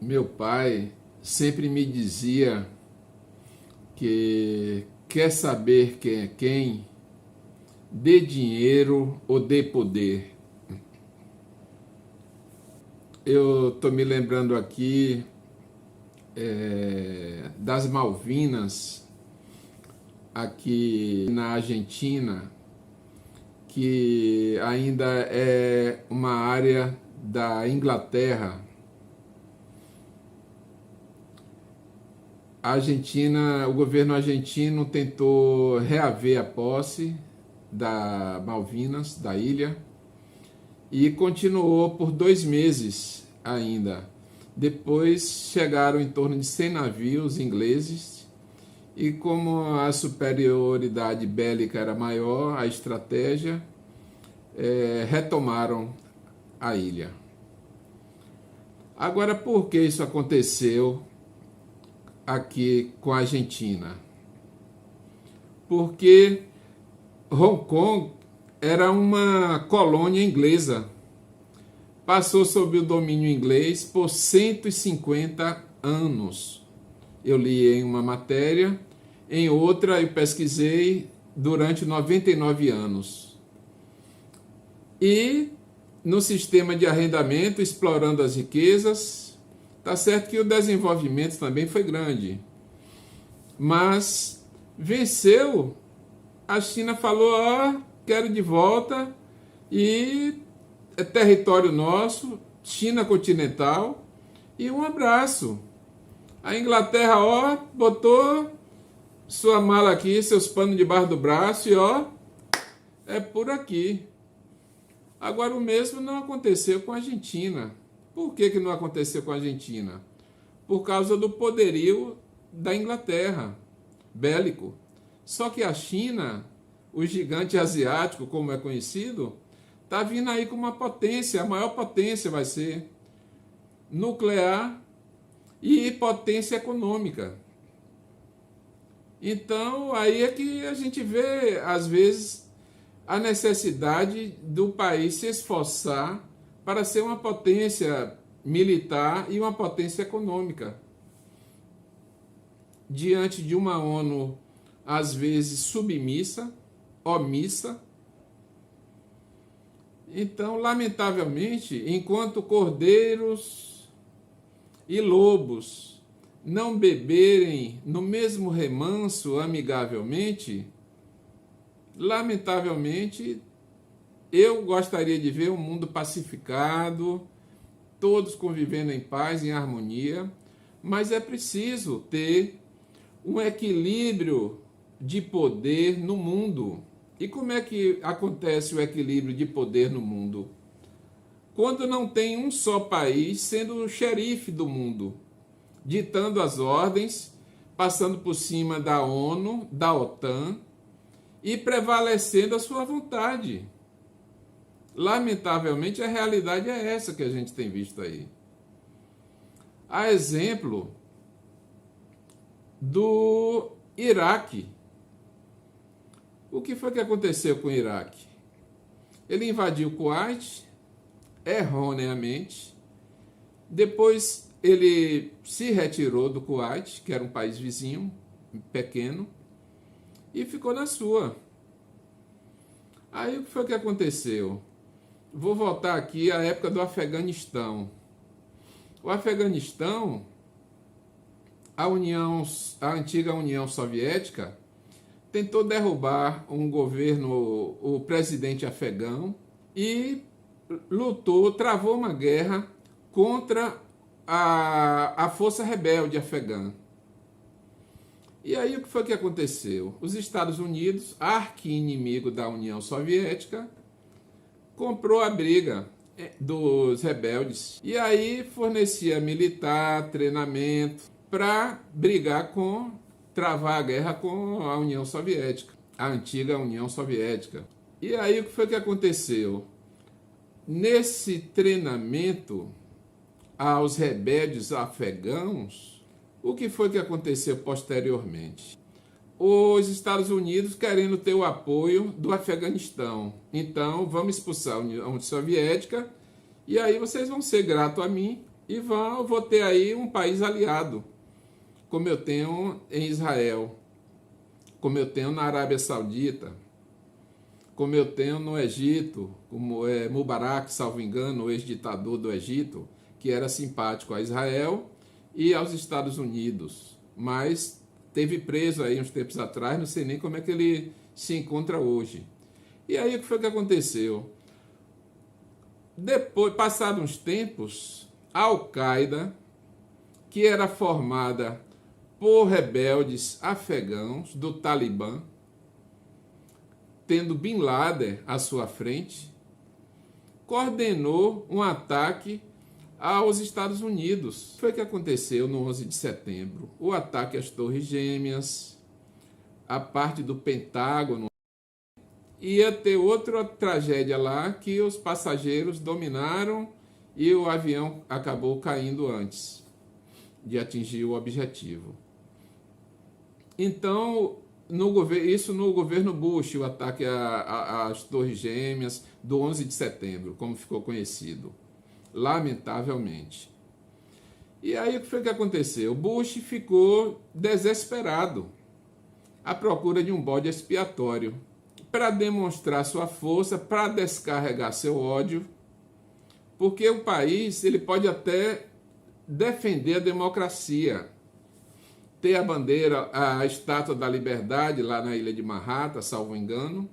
Meu pai sempre me dizia que quer saber quem é quem, dê dinheiro ou dê poder. Eu estou me lembrando aqui das Malvinas, aqui na Argentina, que ainda é uma área da Inglaterra. A Argentina, o governo argentino tentou reaver a posse da Malvinas, da ilha, e continuou por 2 meses ainda. Depois chegaram em torno de 100 navios ingleses e, como a superioridade bélica era maior, a estratégia, retomaram a ilha. Agora, por que isso aconteceu aqui com a Argentina? Porque Hong Kong era uma colônia inglesa. Passou sob o domínio inglês por 150 anos. Eu li em uma matéria, em outra eu pesquisei durante 99 anos. E no sistema de arrendamento, explorando as riquezas, tá certo que o desenvolvimento também foi grande. Mas venceu, a China falou, quero de volta, e é território nosso, China continental, e um abraço. A Inglaterra, botou sua mala aqui, seus panos debaixo do braço, e é por aqui. Agora, o mesmo não aconteceu com a Argentina. Por que não aconteceu com a Argentina? Por causa do poderio da Inglaterra, bélico. Só que a China, o gigante asiático, como é conhecido, está vindo aí com uma potência, a maior potência vai ser nuclear e potência econômica. Então, aí é que a gente vê, às vezes, a necessidade do país se esforçar para ser uma potência militar e uma potência econômica. Diante de uma ONU, às vezes, submissa, omissa. Então, lamentavelmente, enquanto cordeiros e lobos não beberem no mesmo remanso amigavelmente, lamentavelmente, eu gostaria de ver um mundo pacificado, todos convivendo em paz, em harmonia, mas é preciso ter um equilíbrio de poder no mundo. E como é que acontece o equilíbrio de poder no mundo? Quando não tem um só país sendo o xerife do mundo, ditando as ordens, passando por cima da ONU, da OTAN, e prevalecendo a sua vontade. Lamentavelmente, a realidade é essa que a gente tem visto aí. A exemplo do Iraque. O que foi que aconteceu com o Iraque? Ele invadiu o Kuwait, erroneamente. Depois ele se retirou do Kuwait, que era um país vizinho, pequeno, e ficou na sua. Aí o que foi que aconteceu? Vou voltar aqui à época do Afeganistão. O Afeganistão, a antiga União Soviética, tentou derrubar um governo, o presidente afegão, e lutou, travou uma guerra contra a força rebelde afegã. E aí o que foi que aconteceu? Os Estados Unidos, arqui-inimigo da União Soviética, comprou a briga dos rebeldes. E aí fornecia militar, treinamento, para brigar travar a guerra com a União Soviética, a antiga União Soviética. E aí o que foi que aconteceu? Nesse treinamento aos rebeldes afegãos, o que foi que aconteceu posteriormente? Os Estados Unidos querendo ter o apoio do Afeganistão. Então, vamos expulsar a União Soviética e aí vocês vão ser gratos a mim e vou ter aí um país aliado, como eu tenho em Israel, como eu tenho na Arábia Saudita, como eu tenho no Egito, como é Mubarak, salvo engano, o ex-ditador do Egito, que era simpático a Israel e aos Estados Unidos, mas teve preso aí uns tempos atrás, não sei nem como é que ele se encontra hoje. E aí o que foi que aconteceu? Depois, passados uns tempos, a Al-Qaeda, que era formada por rebeldes afegãos do Talibã, tendo Bin Laden à sua frente, coordenou um ataque aos Estados Unidos. Foi o que aconteceu no 11 de setembro. O ataque às Torres Gêmeas, a parte do Pentágono. Ia ter outra tragédia lá, que os passageiros dominaram e o avião acabou caindo antes de atingir o objetivo. Então, isso no governo Bush, o ataque às Torres Gêmeas do 11 de setembro, como ficou conhecido, lamentavelmente. E aí o que foi que aconteceu? Bush ficou desesperado à procura de um bode expiatório para demonstrar sua força, para descarregar seu ódio, porque o país ele pode até defender a democracia, ter a bandeira, a Estátua da Liberdade lá na Ilha de Manhattan, salvo engano.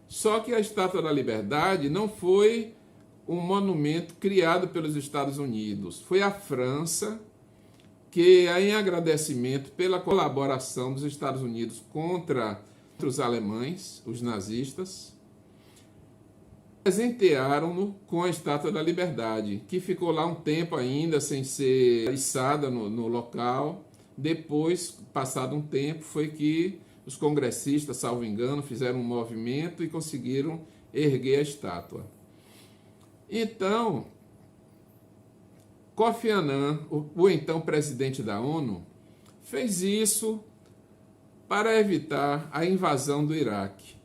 Só que a Estátua da Liberdade não foi um monumento criado pelos Estados Unidos. Foi a França que, em agradecimento pela colaboração dos Estados Unidos contra os alemães, os nazistas, presentearam-no com a Estátua da Liberdade, que ficou lá um tempo ainda sem ser içada no local. Depois, passado um tempo, foi que os congressistas, salvo engano, fizeram um movimento e conseguiram erguer a estátua. Então, Kofi Annan, o então presidente da ONU, fez isso para evitar a invasão do Iraque.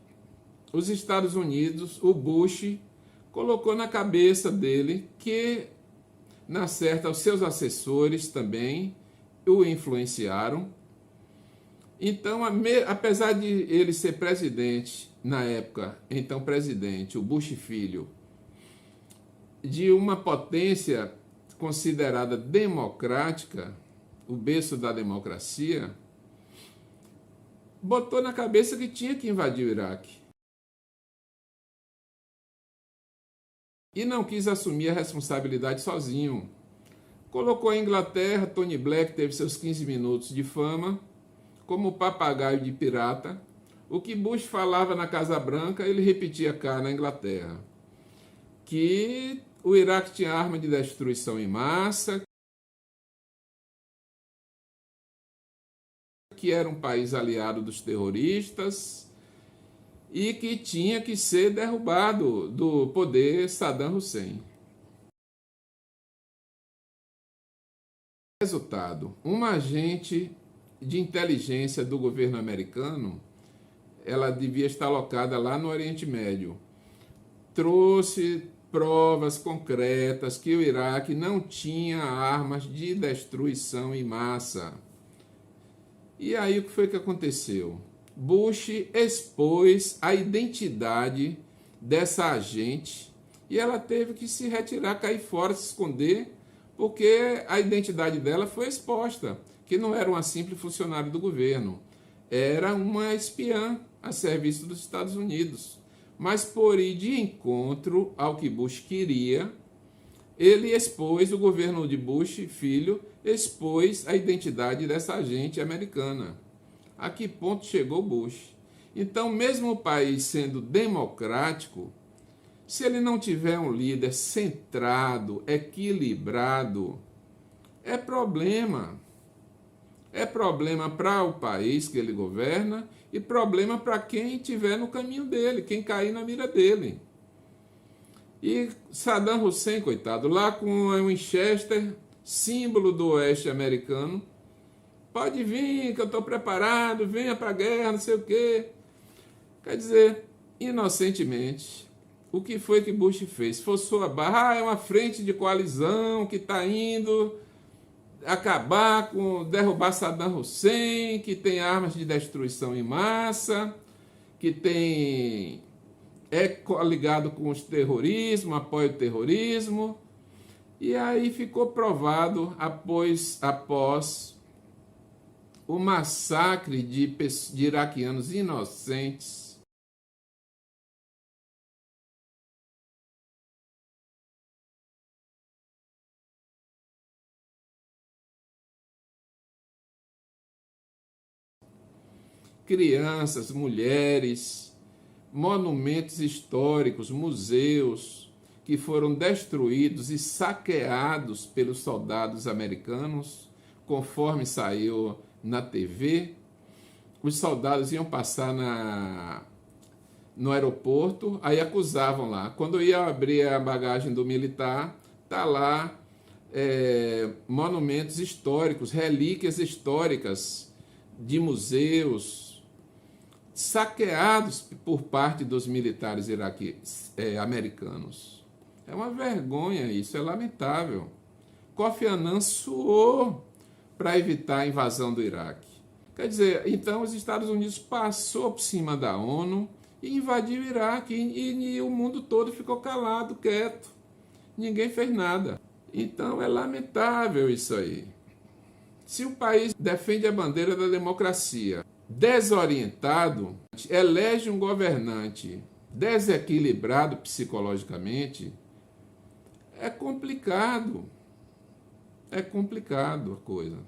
Os Estados Unidos, o Bush, colocou na cabeça dele que, na certa, os seus assessores também o influenciaram. Então, apesar de ele ser presidente, na época, então presidente, o Bush filho, de uma potência considerada democrática, o berço da democracia, botou na cabeça que tinha que invadir o Iraque. E não quis assumir a responsabilidade sozinho. Colocou a Inglaterra, Tony Blair, que teve seus 15 minutos de fama, como papagaio de pirata. O que Bush falava na Casa Branca, ele repetia cá na Inglaterra. Que o Iraque tinha arma de destruição em massa, que era um país aliado dos terroristas e que tinha que ser derrubado do poder Saddam Hussein. Resultado, uma agente de inteligência do governo americano, ela devia estar alocada lá no Oriente Médio, trouxe provas concretas que o Iraque não tinha armas de destruição em massa. E aí o que foi que aconteceu? Bush expôs a identidade dessa agente e ela teve que se retirar, cair fora, se esconder, porque a identidade dela foi exposta, que não era uma simples funcionária do governo, era uma espiã a serviço dos Estados Unidos. Mas por ir de encontro ao que Bush queria, ele expôs, o governo de Bush, filho, expôs a identidade dessa agente americana. A que ponto chegou Bush? Então, mesmo o país sendo democrático, se ele não tiver um líder centrado, equilibrado, é problema. É problema para o país que ele governa e problema para quem estiver no caminho dele, quem cair na mira dele. E Saddam Hussein, coitado, lá com o Winchester, símbolo do oeste americano, pode vir, que eu estou preparado, venha para a guerra, não sei o quê. Quer dizer, inocentemente, O que foi que Bush fez? Forçou a barra, é uma frente de coalizão que está indo acabar com, derrubar Saddam Hussein, que tem armas de destruição em massa, que é ligado com os terrorismo, apoia o terrorismo. E aí ficou provado, após o massacre de iraquianos inocentes, crianças, mulheres, monumentos históricos, museus, que foram destruídos e saqueados pelos soldados americanos, conforme saiu na TV. Os soldados iam passar no aeroporto, aí acusavam lá. Quando ia abrir a bagagem do militar, tá lá monumentos históricos, relíquias históricas de museus, saqueados por parte dos militares americanos. É uma vergonha isso, é lamentável. Kofi Annan suou para evitar a invasão do Iraque. Quer dizer, então os Estados Unidos passou por cima da ONU e invadiu o Iraque e o mundo todo ficou calado, quieto. Ninguém fez nada. Então é lamentável isso aí. Se o país defende a bandeira da democracia, desorientado, elege um governante desequilibrado psicologicamente, é complicado. É complicado a coisa.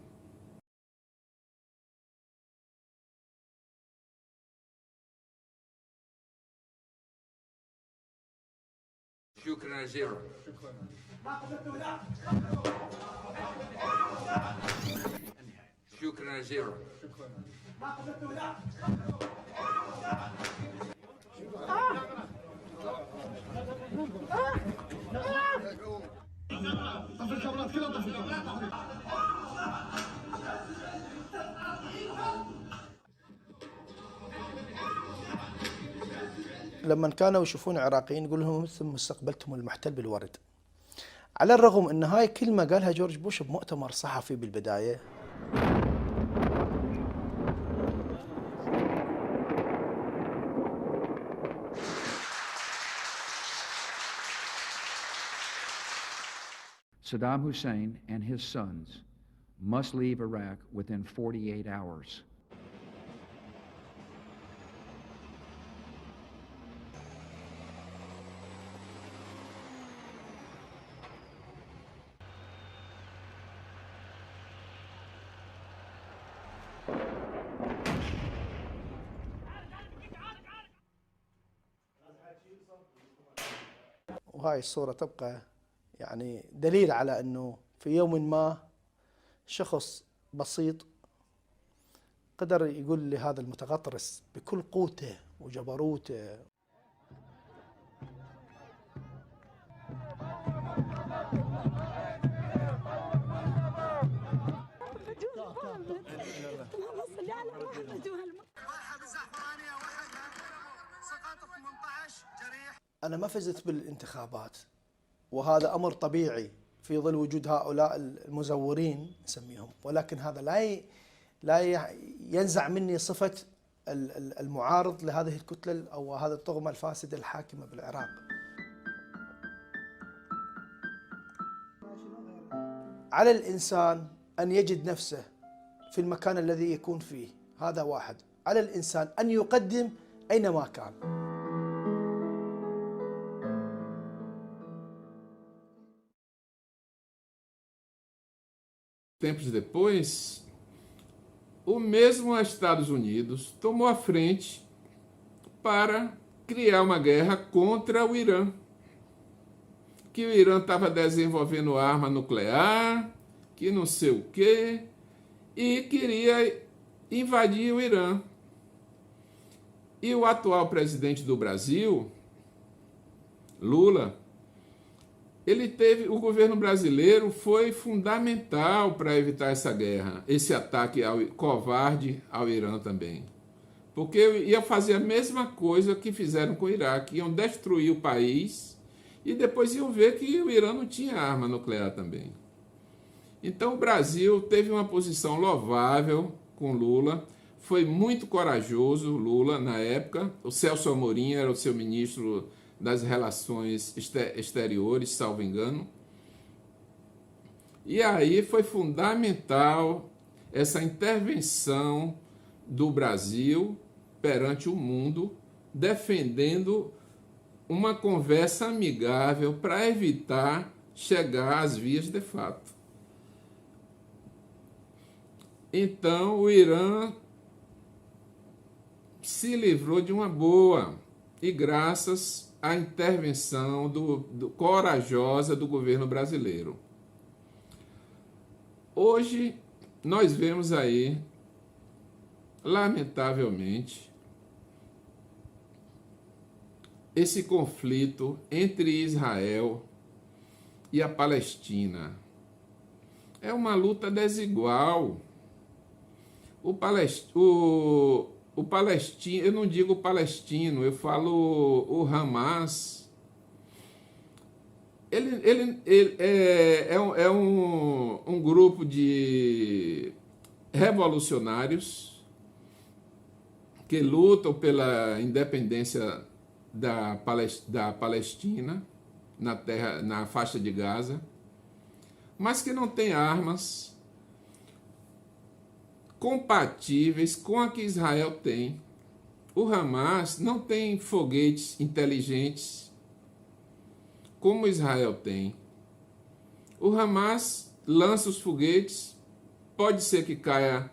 شكرا جزيلا. شكرا جزيلا. لما كانوا يشوفون عراقيين يقول لهم ثم استقبلتم المحتل بالورد. على الرغم ان هاي كلمه قالها جورج بوش بمؤتمر صحفي بالبدايه. Saddam Hussein and his sons must leave Iraq within 48 hours. وهاي الصورة تبقى يعني دليل على أنه في يوم ما شخص بسيط قدر يقول لهذا المتغطرس بكل قوته وجبروته. أنا ما فزت بالانتخابات، وهذا أمر طبيعي في ظل وجود هؤلاء المزورين نسميهم، ولكن هذا لا ينزع مني صفة المعارض لهذه الكتلة أو هذا الطغمة الفاسدة الحاكمة بالعراق. على الإنسان أن يجد نفسه في المكان الذي يكون فيه، هذا واحد. على الإنسان أن يقدم أينما كان. Tempos depois, o mesmo Estados Unidos tomou a frente para criar uma guerra contra o Irã. Que o Irã estava desenvolvendo arma nuclear, que não sei o quê, e queria invadir o Irã. E o atual presidente do Brasil, Lula, o governo brasileiro foi fundamental para evitar essa guerra, esse ataque covarde ao Irã também. porque ia fazer a mesma coisa que fizeram com o Iraque, iam destruir o país e depois iam ver que o Irã não tinha arma nuclear também. Então o Brasil teve uma posição louvável com Lula, foi muito corajoso Lula na época, o Celso Amorim era o seu ministro das Relações Exteriores, salvo engano, e aí foi fundamental essa intervenção do Brasil perante o mundo, defendendo uma conversa amigável para evitar chegar às vias de fato. Então o Irã se livrou de uma boa, e graças à intervenção corajosa do governo brasileiro. Hoje nós vemos aí, lamentavelmente, esse conflito entre Israel e a Palestina. É uma luta desigual. O palestino, eu não digo palestino, eu falo o Hamas. Ele é um grupo de revolucionários que lutam pela independência da Palestina na faixa de Gaza, mas que não tem armas compatíveis com a que Israel tem. O Hamas não tem foguetes inteligentes como Israel tem. O Hamas lança os foguetes, pode ser que caia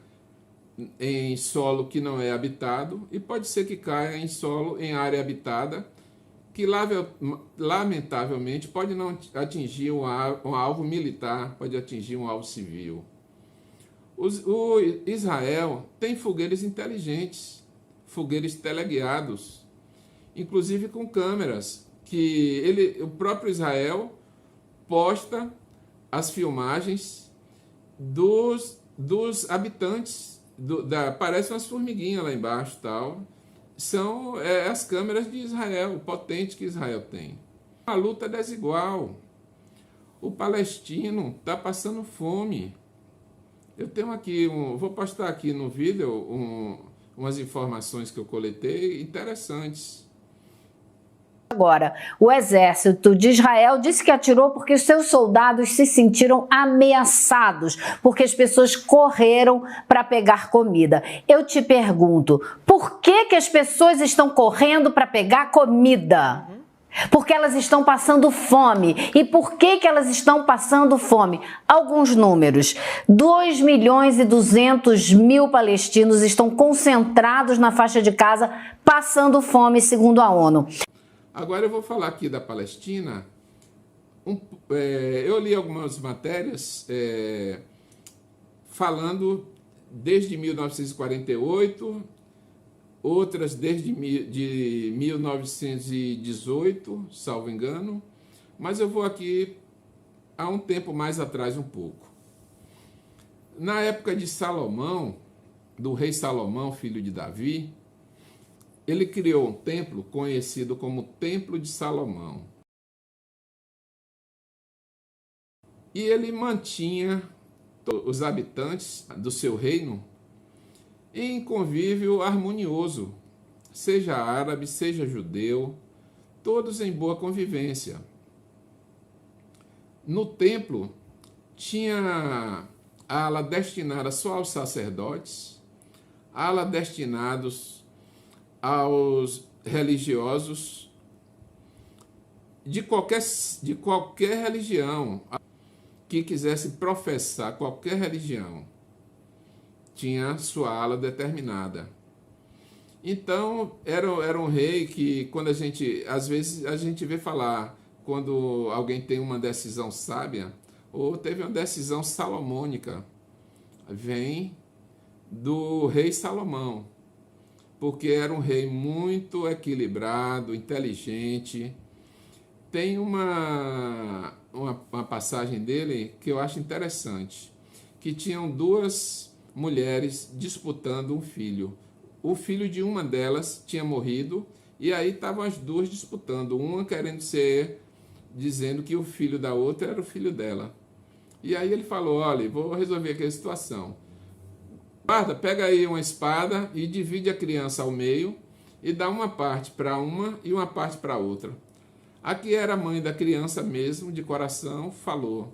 em solo que não é habitado e pode ser que caia em área habitada, que lamentavelmente pode não atingir um alvo militar, pode atingir um alvo civil. O Israel tem foguetes inteligentes, foguetes teleguiados, inclusive com câmeras, que o próprio Israel posta as filmagens dos habitantes, parecem umas formiguinhas lá embaixo, tal. São as câmeras de Israel, potente que Israel tem. A luta é desigual. O palestino está passando fome. Eu tenho aqui, vou postar aqui no vídeo umas informações que eu coletei interessantes. Agora, o exército de Israel disse que atirou porque os seus soldados se sentiram ameaçados, porque as pessoas correram para pegar comida. Eu te pergunto, por que as pessoas estão correndo para pegar comida? Porque elas estão passando fome. E por que elas estão passando fome? Alguns números. 2.200.000 palestinos estão concentrados na faixa de Gaza, passando fome, segundo a ONU. Agora eu vou falar aqui da Palestina. Eu li algumas matérias falando desde 1948, outras desde 1918, salvo engano, mas eu vou aqui há um tempo mais atrás um pouco. Na época de Salomão, do rei Salomão, filho de Davi, ele criou um templo conhecido como Templo de Salomão. E ele mantinha os habitantes do seu reino em convívio harmonioso, seja árabe, seja judeu, todos em boa convivência. No templo tinha ala destinada só aos sacerdotes, ala destinados aos religiosos de qualquer religião que quisesse professar qualquer religião. Tinha sua ala determinada. Então, era um rei que, às vezes a gente vê falar, quando alguém tem uma decisão sábia, ou teve uma decisão salomônica, vem do rei Salomão, porque era um rei muito equilibrado, inteligente. Tem uma passagem dele que eu acho interessante, que tinham duas mulheres disputando um filho. o filho de uma delas tinha morrido, e aí estavam as duas disputando, uma querendo dizendo que o filho da outra era o filho dela. E aí ele falou, olha, vou resolver aqui a situação. Guarda, pega aí uma espada e divide a criança ao meio e dá uma parte para uma e uma parte para outra. A que era a mãe da criança mesmo, de coração, falou,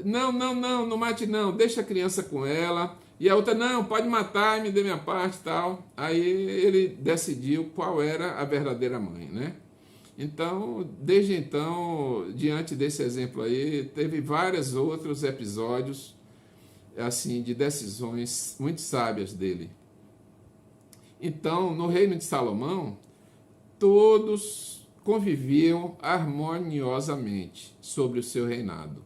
não mate não, deixa a criança com ela. E a outra, não, pode matar e me dê minha parte e tal. Aí ele decidiu qual era a verdadeira mãe, né? Então, desde então, diante desse exemplo aí, teve vários outros episódios, assim, de decisões muito sábias dele. Então, no reino de Salomão, todos conviviam harmoniosamente sobre o seu reinado.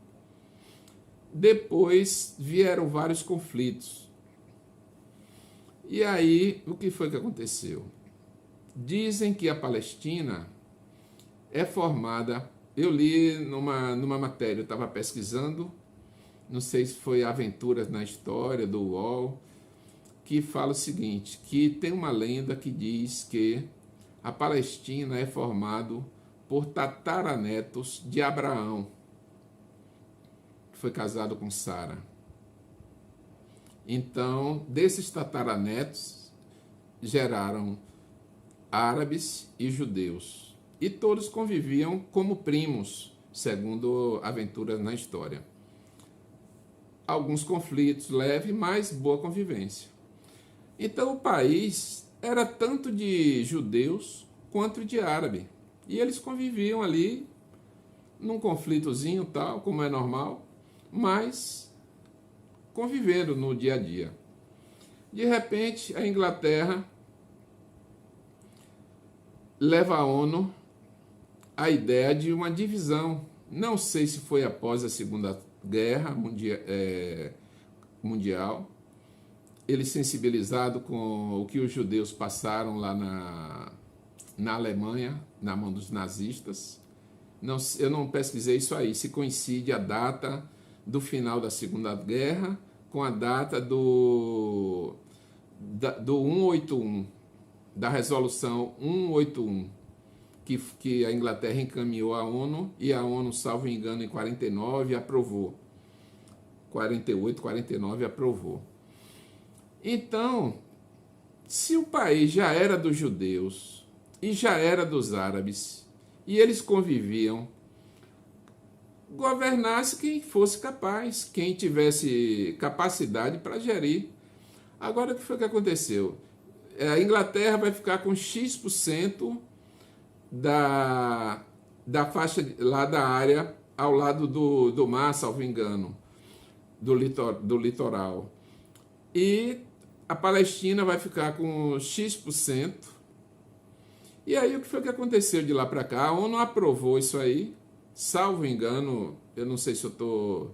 Depois vieram vários conflitos. E aí, o que foi que aconteceu? Dizem que a Palestina é formada, eu li numa matéria, eu estava pesquisando, não sei se foi Aventuras na História, do UOL, que fala o seguinte, que tem uma lenda que diz que a Palestina é formada por tataranetos de Abraão, que foi casado com Sara. Então, desses tataranetos, geraram árabes e judeus. E todos conviviam como primos, segundo Aventuras na História. Alguns conflitos leves, mas boa convivência. Então o país era tanto de judeus quanto de árabe. E eles conviviam ali, num conflitozinho tal, como é normal, mas convivendo no dia a dia. De repente, a Inglaterra leva à ONU a ideia de uma divisão. Não sei se foi após a Segunda Guerra Mundial, ele sensibilizado com o que os judeus passaram lá na Alemanha, na mão dos nazistas. Eu não pesquisei isso aí, se coincide a data do final da Segunda Guerra com a data do 181, da resolução 181, que a Inglaterra encaminhou à ONU, e a ONU, salvo engano, em 49 aprovou. 48, 49 aprovou. Então, se o país já era dos judeus e já era dos árabes, e eles conviviam, governasse quem fosse capaz, quem tivesse capacidade para gerir. Agora, o que foi que aconteceu? A Inglaterra vai ficar com X% da faixa lá da área ao lado do mar, salvo engano, do litoral. E a Palestina vai ficar com X%. E aí o que foi que aconteceu de lá para cá? A ONU aprovou isso aí, salvo engano, eu não sei se eu estou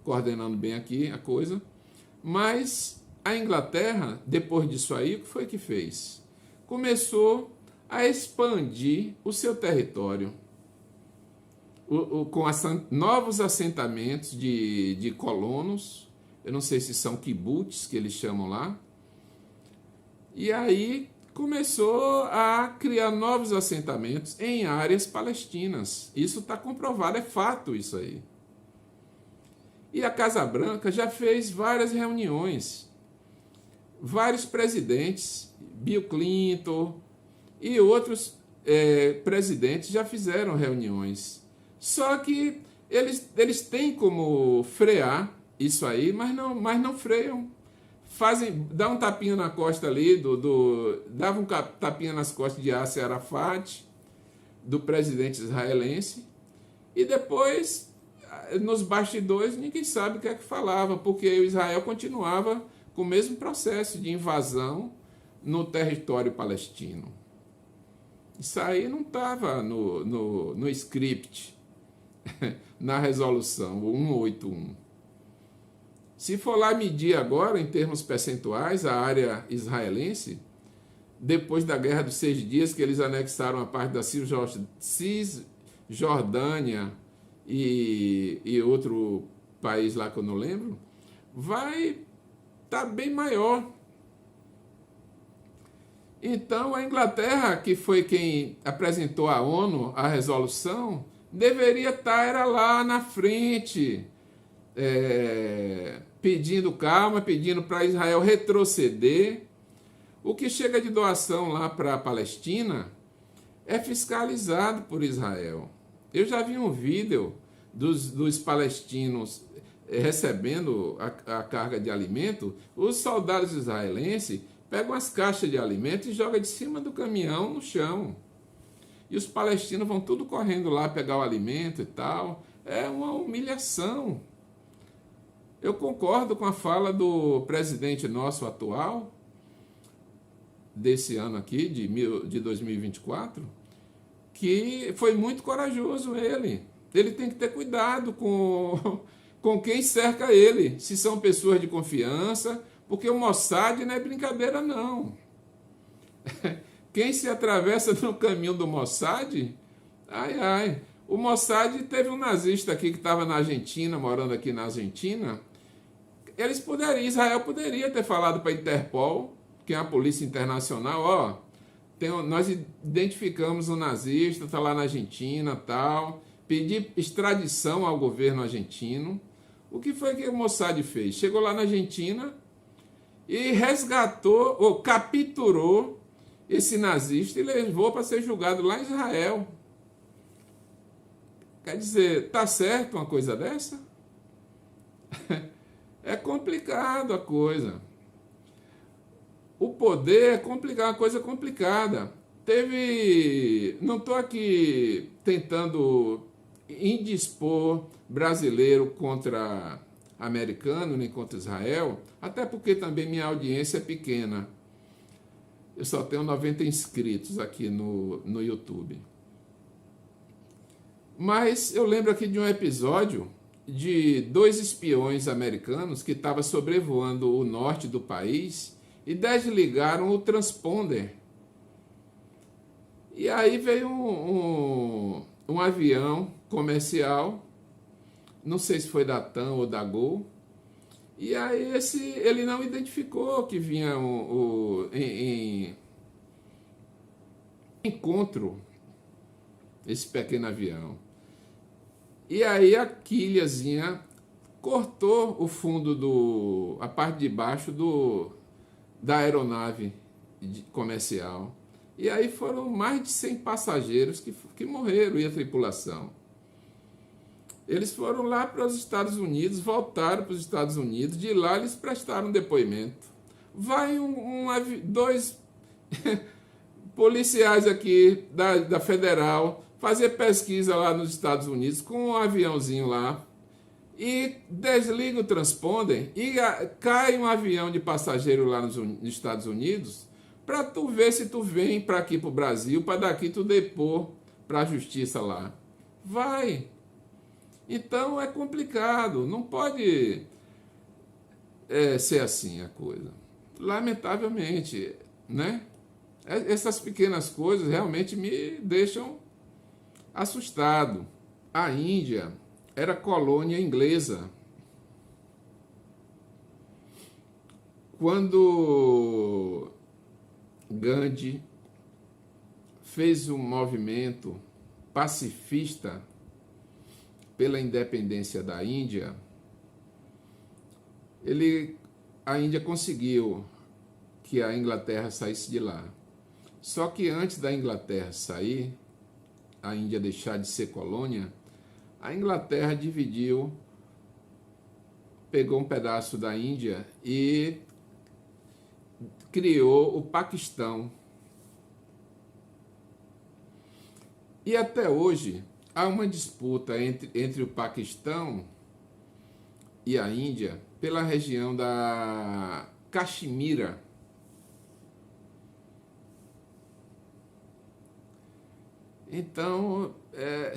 coordenando bem aqui a coisa, mas a Inglaterra, depois disso aí, o que foi que fez? Começou a expandir o seu território com novos assentamentos de colonos, eu não sei se são kibbutz, que eles chamam lá, e aí começou a criar novos assentamentos em áreas palestinas. Isso está comprovado, é fato isso aí. E a Casa Branca já fez várias reuniões, vários presidentes, Bill Clinton e outros presidentes já fizeram reuniões. Só que eles têm como frear isso aí, mas não freiam. Dá um tapinha na costa ali, dava um tapinha nas costas de Yasser Arafat, do presidente israelense, e depois, nos bastidores, ninguém sabe o que é que falava, porque o Israel continuava com o mesmo processo de invasão no território palestino. Isso aí não estava no script, na resolução 181. Se for lá medir agora, em termos percentuais, a área israelense, depois da Guerra dos 6 Dias, que eles anexaram a parte da Cisjordânia e outro país lá que eu não lembro, vai estar bem maior. Então, a Inglaterra, que foi quem apresentou à ONU a resolução, deveria estar era lá na frente, pedindo calma, pedindo para Israel retroceder. O que chega de doação lá para a Palestina é fiscalizado por Israel. Eu já vi um vídeo dos palestinos recebendo a carga de alimento. Os soldados israelenses pegam as caixas de alimento e jogam de cima do caminhão no chão. E os palestinos vão tudo correndo lá pegar o alimento e tal. É uma humilhação. Eu concordo com a fala do presidente nosso atual, desse ano aqui, de 2024, que foi muito corajoso ele. Ele tem que ter cuidado com quem cerca ele, se são pessoas de confiança, porque o Mossad não é brincadeira, não. Quem se atravessa no caminho do Mossad, ai, ai. O Mossad teve um nazista aqui que estava na Argentina, morando aqui na Argentina. Israel poderia ter falado para a Interpol, que é a polícia internacional, ó, nós identificamos um nazista, está lá na Argentina, tal, pedir extradição ao governo argentino. O que foi que o Mossad fez? Chegou lá na Argentina e resgatou, ou capturou esse nazista e levou para ser julgado lá em Israel. Quer dizer, tá certo uma coisa dessa? É complicado a coisa. O poder é complicado, uma coisa complicada. Não estou aqui tentando indispor brasileiro contra americano, nem contra Israel, até porque também minha audiência é pequena. Eu só tenho 90 inscritos aqui no YouTube. Mas eu lembro aqui de um episódio de 2 espiões americanos que estavam sobrevoando o norte do país e desligaram o transponder. E aí veio um avião comercial, não sei se foi da TAM ou da Gol, e aí ele não identificou que vinha em encontro esse pequeno avião. E aí a quilhazinha cortou o fundo a parte de baixo da aeronave comercial. E aí foram mais de 100 passageiros que morreram, e a tripulação. Eles foram lá para os Estados Unidos, voltaram para os Estados Unidos, de lá eles prestaram depoimento. Vai 2 policiais aqui da Federal fazer pesquisa lá nos Estados Unidos com um aviãozinho lá e desliga o transponder e cai um avião de passageiro lá nos Estados Unidos para tu ver se tu vem para aqui para o Brasil, para daqui tu depor para a justiça lá. Vai. Então é complicado, não pode ser assim a coisa. Lamentavelmente, né? Essas pequenas coisas realmente me deixam assustado. A Índia era colônia inglesa. Quando Gandhi fez um movimento pacifista pela independência da Índia, a Índia conseguiu que a Inglaterra saísse de lá. Só que antes da Inglaterra sair, a Índia deixar de ser colônia, a Inglaterra dividiu, pegou um pedaço da Índia e criou o Paquistão. E até hoje há uma disputa entre o Paquistão e a Índia pela região da Caxemira. Então,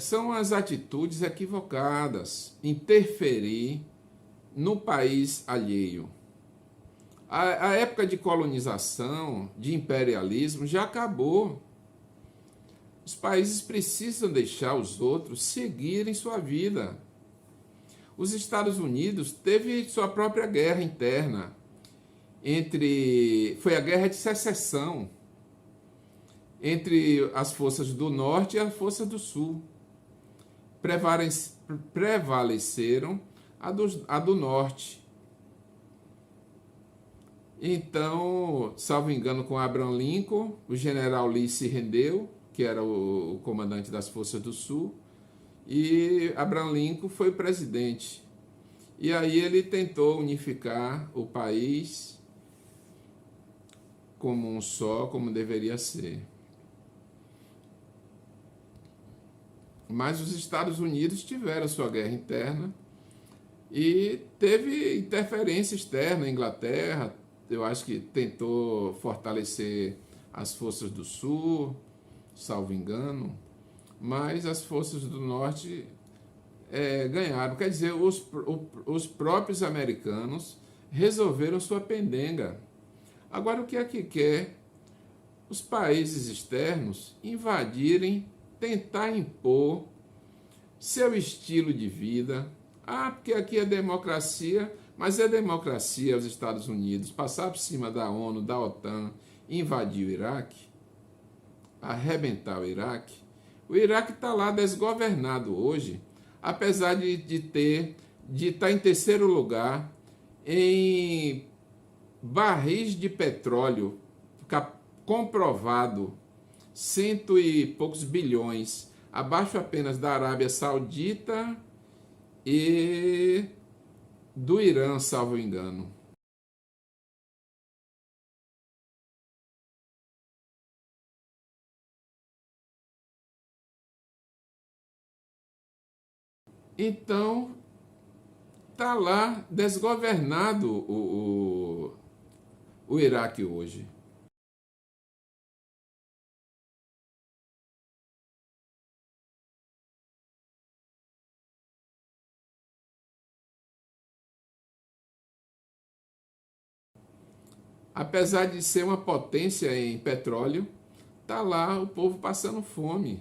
são as atitudes equivocadas, interferir no país alheio. A época de colonização, de imperialismo, já acabou. Os países precisam deixar os outros seguirem sua vida. Os Estados Unidos teve sua própria guerra interna. Foi a Guerra de Secessão. entre as forças do norte e as forças do sul. Prevaleceram a do norte. Então, salvo engano, com Abraham Lincoln, o general Lee se rendeu, que era o comandante das forças do sul, e Abraham Lincoln foi presidente. E aí ele tentou unificar o país como um só, como deveria ser. Mas os Estados Unidos tiveram sua guerra interna e teve interferência externa. A Inglaterra, eu acho que tentou fortalecer as forças do sul, salvo engano, mas as forças do norte ganharam. Quer dizer, os próprios americanos resolveram sua pendenga. Agora, o que é que quer os países externos invadirem, tentar impor seu estilo de vida? Ah, porque aqui é democracia, mas é democracia os Estados Unidos passar por cima da ONU, da OTAN, invadir o Iraque, arrebentar o Iraque. O Iraque está lá desgovernado hoje, apesar de estar em terceiro lugar em barris de petróleo, comprovado, 100 e poucos bilhões, abaixo apenas da Arábia Saudita e do Irã, salvo engano. Então, está lá desgovernado o Iraque hoje. Apesar de ser uma potência em petróleo, está lá o povo passando fome.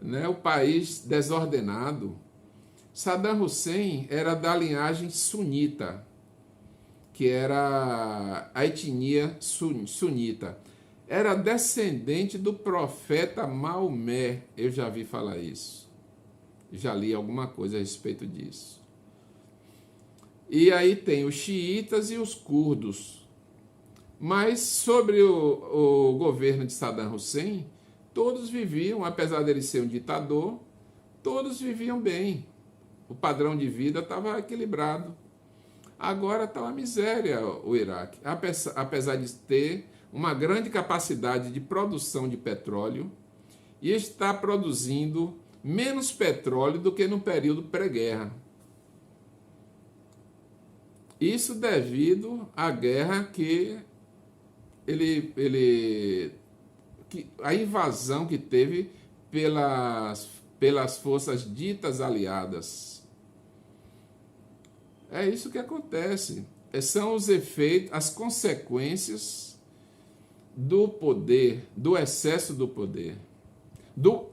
Né? O país desordenado. Saddam Hussein era da linhagem sunita, que era a etnia sunita. Era descendente do profeta Maomé. Eu já vi falar isso. Já li alguma coisa a respeito disso. E aí tem os xiitas e os curdos. Mas sobre o governo de Saddam Hussein, todos viviam, apesar dele ser um ditador, todos viviam bem. O padrão de vida estava equilibrado. Agora está uma miséria o Iraque. Apesar de ter uma grande capacidade de produção de petróleo e está produzindo menos petróleo do que no período pré-guerra. Isso devido à guerra a invasão que teve pelas forças ditas aliadas. É isso que acontece. São os efeitos, as consequências do poder, do excesso do poder.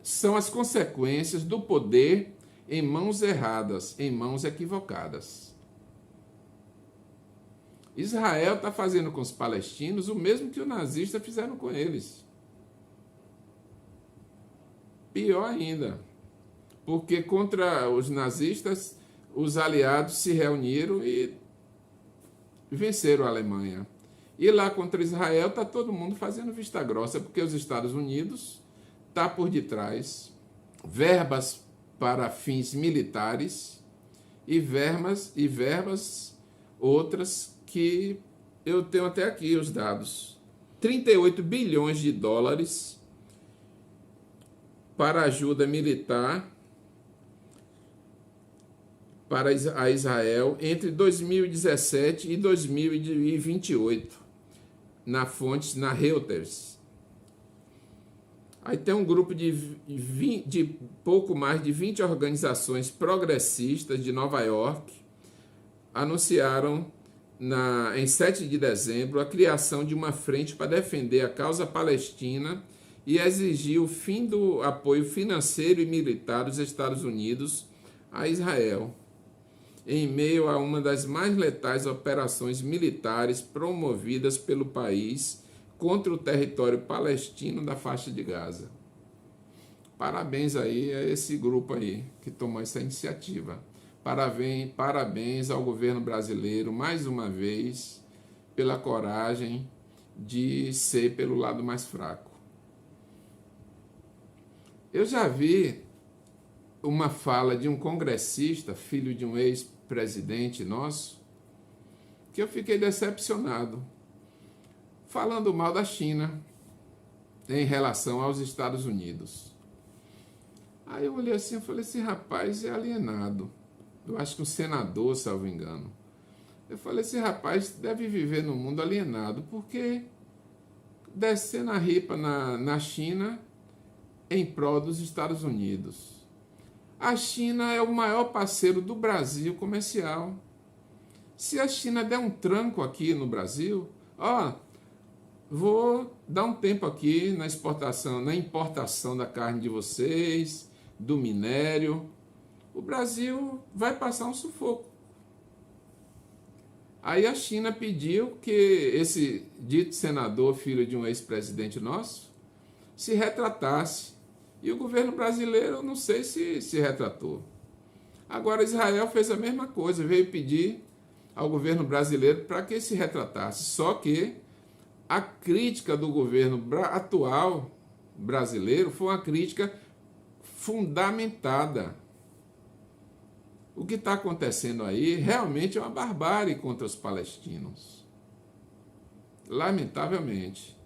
São as consequências do poder em mãos erradas, em mãos equivocadas. Israel está fazendo com os palestinos o mesmo que os nazistas fizeram com eles. Pior ainda, porque contra os nazistas, os aliados se reuniram e venceram a Alemanha. E lá contra Israel está todo mundo fazendo vista grossa, porque os Estados Unidos está por detrás, verbas para fins militares e verbas outras que eu tenho até aqui os dados. 38 bilhões de dólares para ajuda militar para a Israel entre 2017 e 2028, na Reuters. Aí tem um grupo de pouco mais de 20 organizações progressistas de Nova York anunciaram em 7 de dezembro a criação de uma frente para defender a causa palestina e exigir o fim do apoio financeiro e militar dos Estados Unidos a Israel, em meio a uma das mais letais operações militares promovidas pelo país contra o território palestino da faixa de Gaza. Parabéns aí a esse grupo aí que tomou essa iniciativa. Parabéns ao governo brasileiro, mais uma vez, pela coragem de ser pelo lado mais fraco. Eu já vi uma fala de um congressista, filho de um ex-presidente nosso, que eu fiquei decepcionado, falando mal da China em relação aos Estados Unidos. Aí eu olhei assim e falei, esse rapaz é alienado. Eu acho que um senador, salvo engano. Eu falei, esse rapaz deve viver num mundo alienado, porque descendo a ripa na China em prol dos Estados Unidos. A China é o maior parceiro do Brasil comercial. Se a China der um tranco aqui no Brasil, vou dar um tempo aqui na importação da carne de vocês, do minério, o Brasil vai passar um sufoco. Aí a China pediu que esse dito senador, filho de um ex-presidente nosso, se retratasse. E o governo brasileiro, não sei se retratou. Agora Israel fez a mesma coisa, veio pedir ao governo brasileiro para que se retratasse. Só que a crítica do governo atual brasileiro foi uma crítica fundamentada. O que está acontecendo aí realmente é uma barbárie contra os palestinos. Lamentavelmente.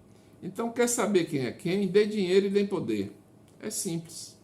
Então, quer saber quem é quem? Dê dinheiro e dê poder. É simples.